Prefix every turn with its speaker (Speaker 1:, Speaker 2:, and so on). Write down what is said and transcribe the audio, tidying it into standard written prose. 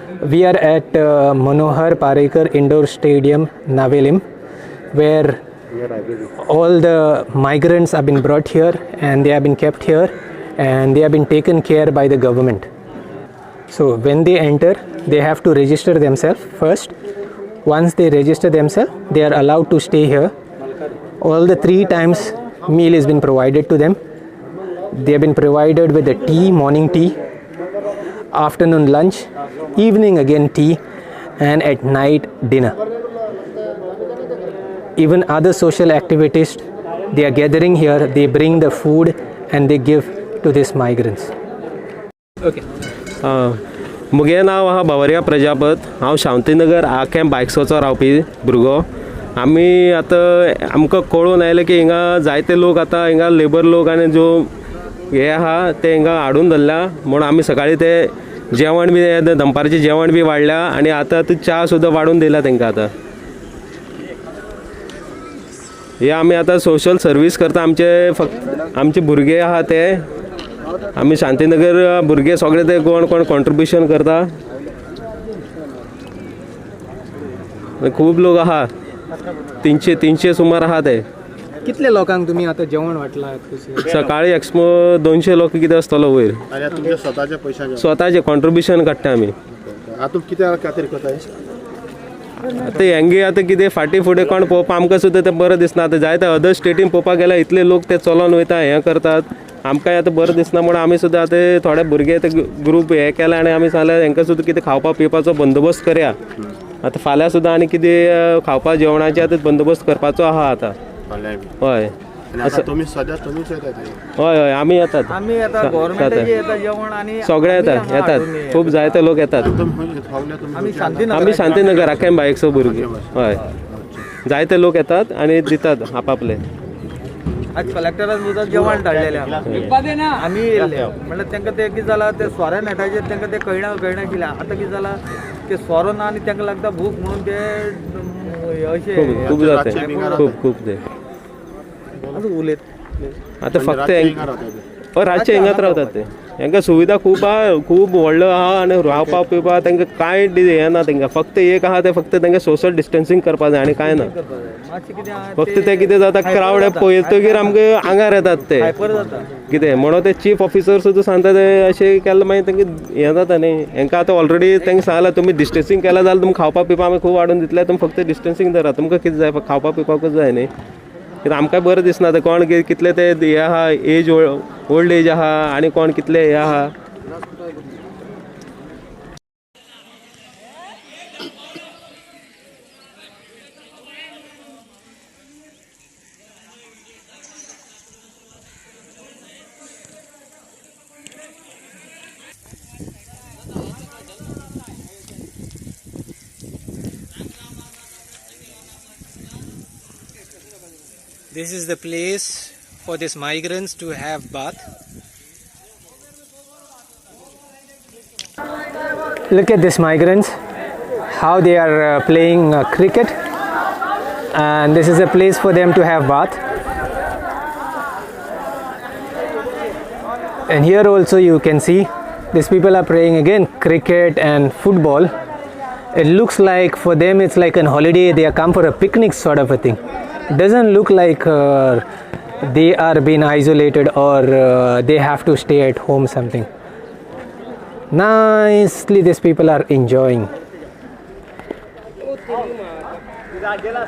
Speaker 1: We are at Manohar Parikar Indoor Stadium, Navelim, where all the migrants have been brought here and they have been kept here and they have been taken care by the government. So when they enter, they have to register themselves first. Once they register themselves, they are allowed to stay here. All the 3 times meal has been provided to them. They have been provided with the tea, morning tea, afternoon lunch, evening again tea, and at night dinner. Even other social activities, they are gathering here, they bring the food and they give to these migrants. Okay.
Speaker 2: मुगे नांव आहा बावरिया प्रजापत. हांव शांतीनगर आख्या बायक्सोचो रावपी भुरगो. आमी आतां आमकां कळून आयलें की हिंगा जायते लोक आतां हिंगा लेबर लोक आनी जो हे आहा ते हिंगा हाडून धरल्या म्हणून आमी सकाळी ते जेवण बी दनपारचें जेवण बी वाडल्या आनी आतां च्या सुद्दां वाडून दिला तांकां. आतां हे आमी आतां सोशल सर्वीस करता. फक्त आमचे भुरगे आहा ते आमी शांतीनगर भुरगे सगळे ते कोण कोण कॉन्ट्रिब्युशन करता. खूब लोक आहा 300 सुमार आहा ते.
Speaker 1: कितले लोकांक तुम्ही आता जेवण वाटलात?
Speaker 2: सकाळी एक्सपो 200 लोक कितें आसतलो वयर. स्वताचे कॉन्ट्रिब्युशन काडटा आमी.
Speaker 3: आतां कित्या खातीर करता?
Speaker 2: आतां हेंगे आतां कितें फाटीं फुडें कोण पळोवपा आमकां सुद्दां तें बरें दिसना. आतां जायते अदर स्टेटीन पळोवपाक गेल्यार इतले लोक ते चलोन वयता हें करतात. आमकांय आतां बरें दिसना म्हणून आमी सुद्दां आतां थोडे भुरगे ते ग्रूप हे केला आनी आमी सांगलें हेंकां सुद्दां कितें खावपा पिवपाचो बंदोबस्त करया. आतां फाल्यां सुद्दां आनी कितें खावपा जेवणाचे आतां बंदोबस्त करपाचो आहा आतां. हय हय आमी येतात. सगळे येतात खूब जायते लोक येतात. आमी शांतीनगर आख्या बायक्सो भुरगे. हय जायते लोक येतात आनी दितात आपापले.
Speaker 4: आज कलेक्टरान सुद्दां जेवण धाडलेलें आमी येयल्ले म्हणल्यार तांकां ते कितें जालां ते सोऱ्या नेटाचेर तांकां ते कळनाशिल्लें. आतां कितें जालां ते सोरो ना आनी तांकां लागता भूक म्हणून ते अशें
Speaker 2: खूब जाते खूब ते
Speaker 4: उलयत.
Speaker 2: आतां फक्त रातचे हिंगात रावतात ते. हांकां सुविधा खूब आहा, खूब व्हडलो आहा आनी रावपा पिवपा तांकां कांय हें ना. तांकां फक्त एक आहा ते फक्त तांकां सोशल डिस्टन्सींग करपा जाय आनी कांय ना. फक्त ते कितें जाता क्रावड पळयतकीर आमकां आंगार येतात ते कितें म्हणून ते चीफ ऑफिसर सुद्दां सांगता ते अशें केलें मागीर तांकां हें जाता न्ही. हांकां आतां ऑलरेडी तांकां सांगलां तुमी डिस्टन्सींग केलें जाल्यार तुमकां खावपा पिवपा आमी खूब वाडून दितले. तुमी फक्त डिस्टन्सींग धरा. तुमकां कितें जाय खावपा पिवपाकूच जाय न्ही. कित्याक आमकांय बरें दिसना ते कोण कितले ते हे आहा एज ओल्ड एज आहा आनी कोण कितले हे आहा.
Speaker 1: This is the place for these migrants to have bath. Look at these migrants, how they are playing cricket, and this is a place for them to have bath. And here also you can see these people are playing again cricket and football. It looks like for them it's like an holiday. They are come for a picnic sort of a thing. Doesn't look like they are being isolated or they have to stay at home something. Nicely these people are enjoying.